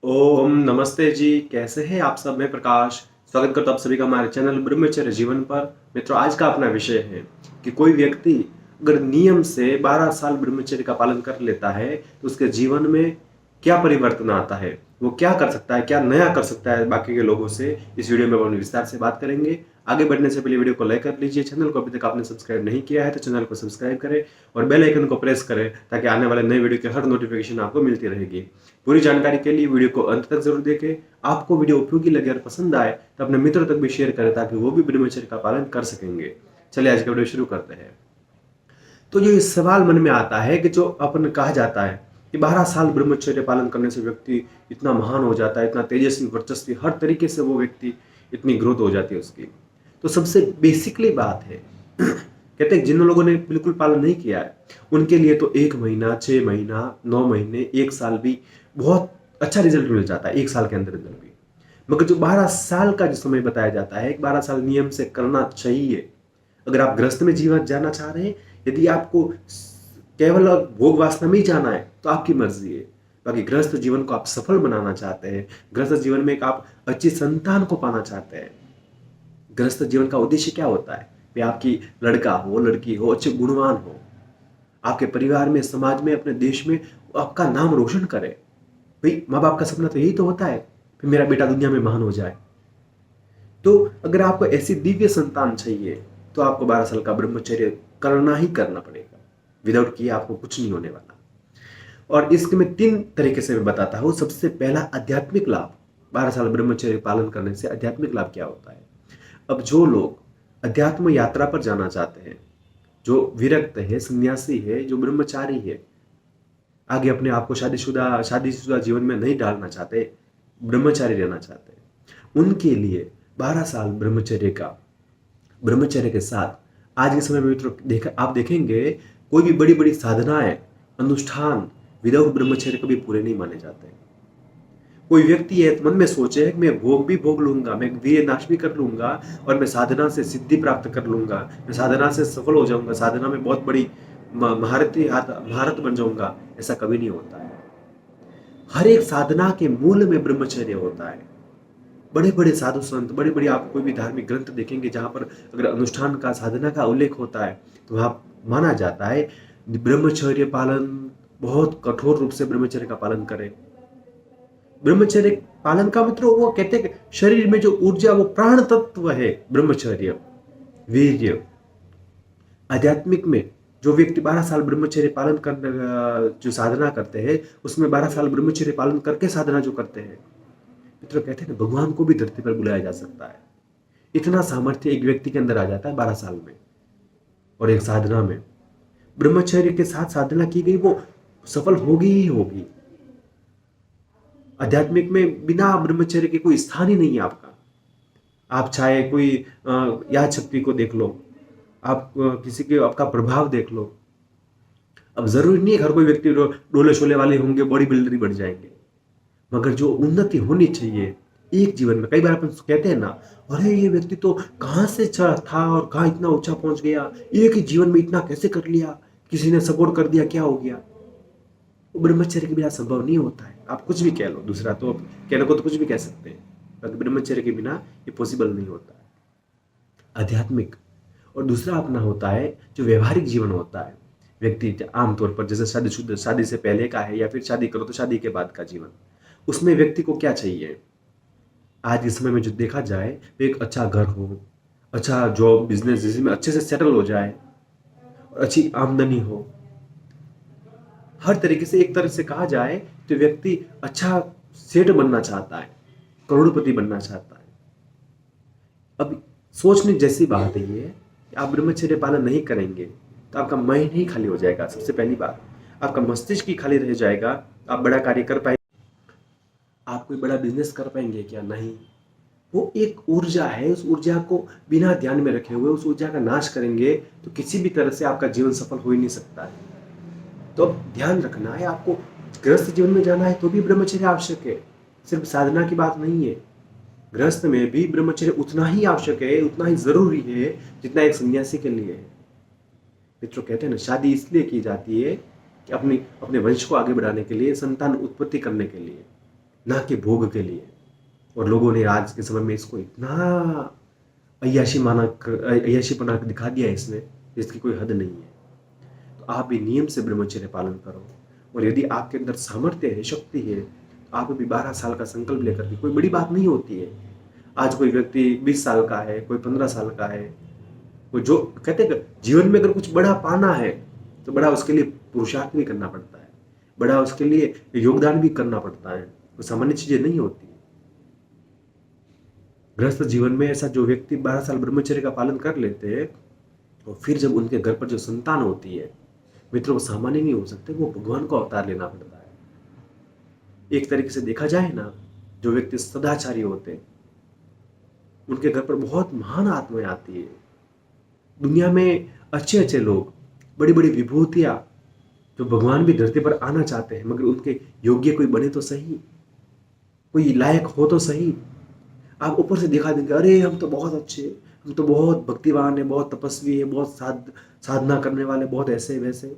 ओम नमस्ते जी। कैसे हैं आप सब? मैं प्रकाश स्वागत करता हूं आप सभी का हमारे चैनल ब्रह्मचर्य जीवन पर। मित्रों, आज का अपना विषय है कि कोई व्यक्ति अगर नियम से 12 साल ब्रह्मचर्य का पालन कर लेता है तो उसके जीवन में क्या परिवर्तन आता है, वो क्या कर सकता है, क्या नया कर सकता है बाकी के लोगों से, इस वीडियो में हम विस्तार से बात करेंगे। आगे बढ़ने से पहले वीडियो को लाइक कर लीजिए। चैनल को अभी तक आपने सब्सक्राइब नहीं किया है तो चैनल को सब्सक्राइब करें और बेल आइकन को प्रेस करें ताकि आने वाले नए वीडियो की हर नोटिफिकेशन आपको मिलती रहेगी। पूरी जानकारी के लिए वीडियो को अंत तक जरूर देखें। आपको वीडियो उपयोगी लगे और पसंद आए तो अपने मित्रों तक भी शेयर करें ताकि वो भी ब्रह्मचर्य का पालन कर सकेंगे। चलिए आज का वीडियो शुरू करते हैं। तो ये सवाल मन में आता है कि जो अपन कहा जाता है कि 12 साल ब्रह्मचर्य पालन करने से व्यक्ति इतना महान हो जाता है, इतना तेजस्वी, वर्चस्वी, हर तरीके से वो व्यक्ति इतनी ग्रोथ हो जाती है उसकी। तो सबसे बेसिकली बात है कहते हैं जिन लोगों ने बिल्कुल पालन नहीं किया है उनके लिए तो 1 महीना, 6 महीना, 9 महीने, 1 साल भी बहुत अच्छा रिजल्ट मिल जाता है, 1 साल के अंदर रिजल्ट भी। मगर जो 12 साल का जो समय बताया जाता है, 12 साल नियम से करना चाहिए। अगर आप गृहस्थ में जीवन जाना चाह रहे हैं, यदि आपको केवल भोग वासना में ही जाना है तो आपकी मर्जी है। बाकी गृहस्थ जीवन को आप सफल बनाना चाहते हैं, गृहस्थ जीवन में एक आप अच्छी संतान को पाना चाहते हैं। गृहस्थ जीवन का उद्देश्य क्या होता है? वे आपकी लड़का हो, लड़की हो, अच्छे गुणवान हो, आपके परिवार में, समाज में, अपने देश में आपका नाम रोशन करे। भाई माँ बाप का सपना तो यही तो होता है कि मेरा बेटा दुनिया में महान हो जाए। तो अगर आपको ऐसी दिव्य संतान चाहिए तो आपको 12 साल का ब्रह्मचर्य करना ही करना पड़ेगा। विदाउट किए आपको कुछ नहीं होने वाला। और इसके मैं 3 तरीके से मैं बताता हूं। सबसे पहला आध्यात्मिक लाभ। 12 साल ब्रह्मचर्य पालन करने से आध्यात्मिक लाभ क्या होता है? अब जो लोग अध्यात्म यात्रा पर जाना चाहते हैं, जो विरक्त है, सन्यासी है, जो ब्रह्मचारी है, आगे अपने आप को शादीशुदा जीवन में नहीं डालना चाहते, ब्रह्मचारी रहना चाहते हैं, उनके लिए 12 साल ब्रह्मचर्य के साथ आज के समय में मित्रों आप देखेंगे कोई भी बड़ी बड़ी साधनाएं, अनुष्ठान विदाउट ब्रह्मचर्य कभी पूरे नहीं माने जाते। कोई व्यक्ति है मन में सोचे कि मैं भोग भी भोग लूंगा, मैं वीर नाश भी कर लूंगा और मैं साधना से सिद्धि प्राप्त कर लूंगा, मैं साधना से सफल हो जाऊंगा, साधना में बहुत बड़ी महारत बन जाऊंगा, ऐसा कभी नहीं होता है। हर एक साधना के मूल में ब्रह्मचर्य होता है। बड़े बड़े साधु संत, बड़े बड़े आप कोई भी धार्मिक ग्रंथ देखेंगे जहां पर अगर अनुष्ठान का, साधना का उल्लेख होता है तो वहां माना जाता है ब्रह्मचर्य पालन, बहुत कठोर रूप से ब्रह्मचर्य का पालन करें। ब्रह्मचर्य पालन का मतलब वो कहते हैं कि शरीर में जो ऊर्जा, वो प्राण तत्व है ब्रह्मचर्य, वीर्य। आध्यात्मिक में जो व्यक्ति 12 साल ब्रह्मचर्य पालन कर जो साधना करते हैं, उसमें 12 साल ब्रह्मचर्य पालन करके साधना जो करते हैं, मित्रों कहते हैं ना भगवान को भी धरती पर बुलाया जा सकता है। इतना सामर्थ्य एक व्यक्ति के अंदर आ जाता है 12 साल में। और एक साधना में ब्रह्मचर्य के साथ साधना की गई वो सफल होगी ही होगी। आध्यात्मिक में बिना ब्रह्मचर्य के कोई स्थान ही नहीं है आपका। आप चाहे कोई याद शक्ति को देख लो, आप किसी के आपका प्रभाव देख लो। अब जरूरी नहीं है हर कोई व्यक्ति डोले शोले वाले होंगे, बॉडी बिल्डर ही बन जाएंगे। मगर जो उन्नति होनी चाहिए एक जीवन में, कई बार अपन कहते हैं ना, अरे ये व्यक्ति तो कहाँ से था और कहाँ इतना ऊंचा पहुंच गया, एक ही जीवन में इतना कैसे कर लिया, किसी ने सपोर्ट कर दिया, क्या हो गया? वो ब्रह्मचर्य के बिना संभव नहीं होता है। आप कुछ भी कह लो, दूसरा तो कहने को तो कुछ भी कह सकते हैं, बाकी ब्रह्मचर्य के बिना ये पॉसिबल नहीं होता है। आध्यात्मिक और दूसरा अपना होता है जो व्यवहारिक जीवन होता है। व्यक्ति आमतौर पर जैसे शादी से पहले का है या फिर शादी करो तो शादी के बाद का जीवन, उसमें व्यक्ति को क्या चाहिए? आज के समय में जो देखा जाए तो एक अच्छा घर हो, अच्छा जॉब, बिजनेस जिसमें अच्छे से सेटल हो जाए और अच्छी आमदनी हो। हर तरीके से एक तरह से कहा जाए तो व्यक्ति अच्छा सेठ बनना चाहता है, करोड़पति बनना चाहता है। अब सोचने जैसी बात है ये कि आप ब्रह्मचर्य पालन नहीं करेंगे तो आपका माइंड ही खाली हो जाएगा। सबसे पहली बात, आपका मस्तिष्क ही खाली रह जाएगा। आप बड़ा कार्य कर पाएंगे? आप कोई बड़ा बिजनेस कर पाएंगे क्या? नहीं। वो एक ऊर्जा है, उस ऊर्जा को बिना ध्यान में रखे हुए उस ऊर्जा का नाश करेंगे तो किसी भी तरह से आपका जीवन सफल हो ही नहीं सकता है। तो अब ध्यान रखना है, आपको गृहस्थ जीवन में जाना है तो भी ब्रह्मचर्य आवश्यक है, सिर्फ साधना की बात नहीं है। गृहस्थ में भी ब्रह्मचर्य उतना ही आवश्यक है, उतना ही जरूरी है जितना एक सन्यासी के लिए है। मित्रों कहते हैं ना, शादी इसलिए की जाती है कि अपने वंश को आगे बढ़ाने के लिए, संतान उत्पत्ति करने के लिए। ना कि भोग के लिए। और लोगों ने आज के समय में इसको इतना अय्याशीपना दिखा दिया है इसमें, जिसकी कोई हद नहीं है। तो आप भी नियम से ब्रह्मचर्य पालन करो। और यदि आपके अंदर सामर्थ्य है, शक्ति है, तो आप भी 12 साल का संकल्प लेकर के, कोई बड़ी बात नहीं होती है। आज कोई व्यक्ति 20 साल का है, कोई 15 साल का है, कोई जो कहते हैं जीवन में अगर कुछ बड़ा पाना है तो बड़ा उसके लिए पुरुषार्थ भी करना पड़ता है, बड़ा उसके लिए योगदान भी करना पड़ता है। वो सामान्य चीजें नहीं होती। गृहस्थ जीवन में ऐसा जो व्यक्ति 12 साल ब्रह्मचर्य का पालन कर लेते हैं, और फिर जब उनके घर पर जो संतान होती है, मित्रों, वो सामान्य नहीं हो सकते, वो भगवान को अवतार लेना पड़ता है। एक तरीके से देखा जाए ना, जो व्यक्ति सदाचारी होते हैं उनके घर पर बहुत महान आत्माएं आती है। दुनिया में अच्छे अच्छे लोग, बड़ी बड़ी विभूतियां, जो भगवान भी धरती पर आना चाहते हैं, मगर उनके योग्य कोई बने तो सही, कोई लायक हो तो सही। आप ऊपर से दिखा देंगे, अरे हम तो बहुत अच्छे, हम तो बहुत भक्तिवान है, बहुत तपस्वी है, बहुत साधना करने वाले, बहुत ऐसे वैसे।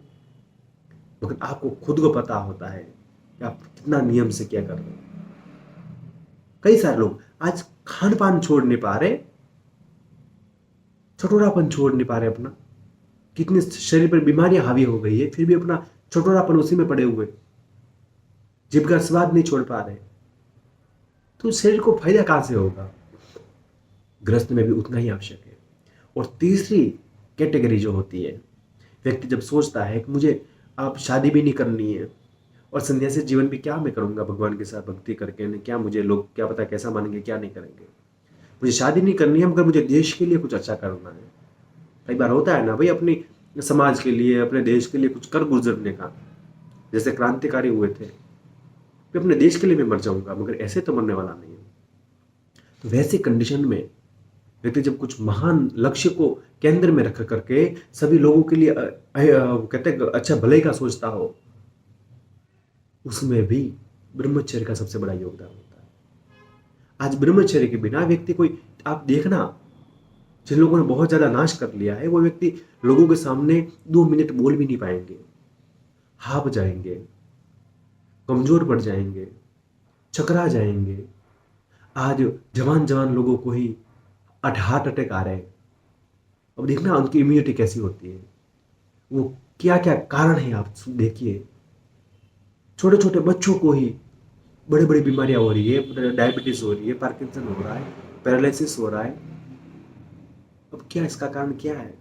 मगर आपको खुद को पता होता है कि आप कितना नियम से क्या कर रहे हो। कई सारे लोग आज खान पान छोड़ नहीं पा रहे, चटोरापन छोड़ नहीं पा रहे अपना। कितने शरीर पर बीमारियां हावी हो गई है, फिर भी अपना चटोरापन उसी में पड़े हुए, जीभ का स्वाद नहीं छोड़ पा रहे। तो शरीर को फायदा कहां से होगा। गृहस्थ में भी उतना ही आवश्यक है। और तीसरी कैटेगरी जो होती है, व्यक्ति जब सोचता है कि मुझे अब शादी भी नहीं करनी है, और संन्यासी जीवन भी क्या मैं करूंगा भगवान के साथ भक्ति करके, क्या मुझे लोग क्या पता कैसा मानेंगे क्या नहीं करेंगे, मुझे शादी नहीं करनी है, मगर मुझे देश के लिए कुछ अच्छा करना है। कई बार होता है ना भाई, अपनी समाज के लिए, अपने देश के लिए कुछ कर गुजरने का। जैसे क्रांतिकारी हुए थे, मैं अपने देश के लिए मैं मर जाऊंगा, मगर ऐसे तो मरने वाला नहीं हूं। तो वैसी कंडीशन में व्यक्ति जब कुछ महान लक्ष्य को केंद्र में रख करके सभी लोगों के लिए कहते हैं अच्छा भले का सोचता हो, उसमें भी ब्रह्मचर्य का सबसे बड़ा योगदान होता है। आज ब्रह्मचर्य के बिना व्यक्ति कोई, आप देखना जिन लोगों ने बहुत ज्यादा नाश कर लिया है, वो व्यक्ति लोगों के सामने 2 मिनट बोल भी नहीं पाएंगे, हाफ जाएंगे, कमजोर पड़ जाएंगे, चकरा जाएंगे। आज जवान जवान लोगों को ही हार्ट अटैक आ रहे हैं। अब देखना उनकी इम्यूनिटी कैसी होती है, वो क्या क्या कारण है आप देखिए। छोटे छोटे बच्चों को ही बड़ी बड़ी बीमारियां हो रही है, डायबिटीज हो रही है, पार्किंसन हो रहा है, पैरालिसिस हो रहा है। अब क्या इसका कारण क्या है।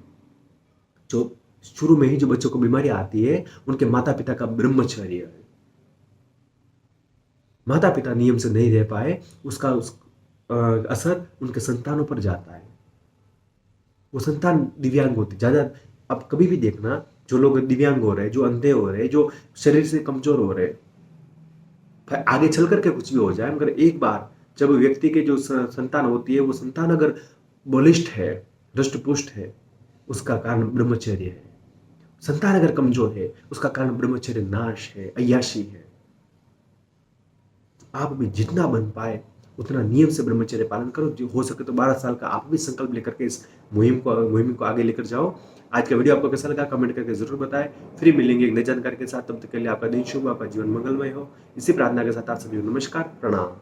जो शुरू में ही जो बच्चों को बीमारियां आती है, उनके माता पिता का ब्रह्मचर्य है। माता पिता नियम से नहीं रह पाए, उसका असर उनके संतानों पर जाता है। वो संतान दिव्यांग होती ज्यादा। अब कभी भी देखना, जो लोग दिव्यांग हो रहे हैं, जो अंधे हो रहे हैं, जो शरीर से कमजोर हो रहे हैं, आगे चल करके कुछ भी हो जाए, मगर एक बार जब व्यक्ति के जो संतान होती है, वो संतान अगर बलिष्ठ है, दृष्टपुष्ट है, उसका कारण ब्रह्मचर्य है। संतान अगर कमजोर है, उसका कारण ब्रह्मचर्य नाश है, अय्याशी है। आप भी जितना बन पाए उतना नियम से ब्रह्मचर्य पालन करो। जो हो सके तो 12 साल का आप भी संकल्प लेकर के इस मुहिम को आगे लेकर जाओ। आज का वीडियो आपको कैसा लगा कमेंट करके जरूर बताएं। फिर मिलेंगे एक नई जानकारी के साथ, तब तक के लिए आपका दिन शुभ, आपका जीवन मंगलमय हो। इसी प्रार्थना के साथ आप सभी को नमस्कार, प्रणाम।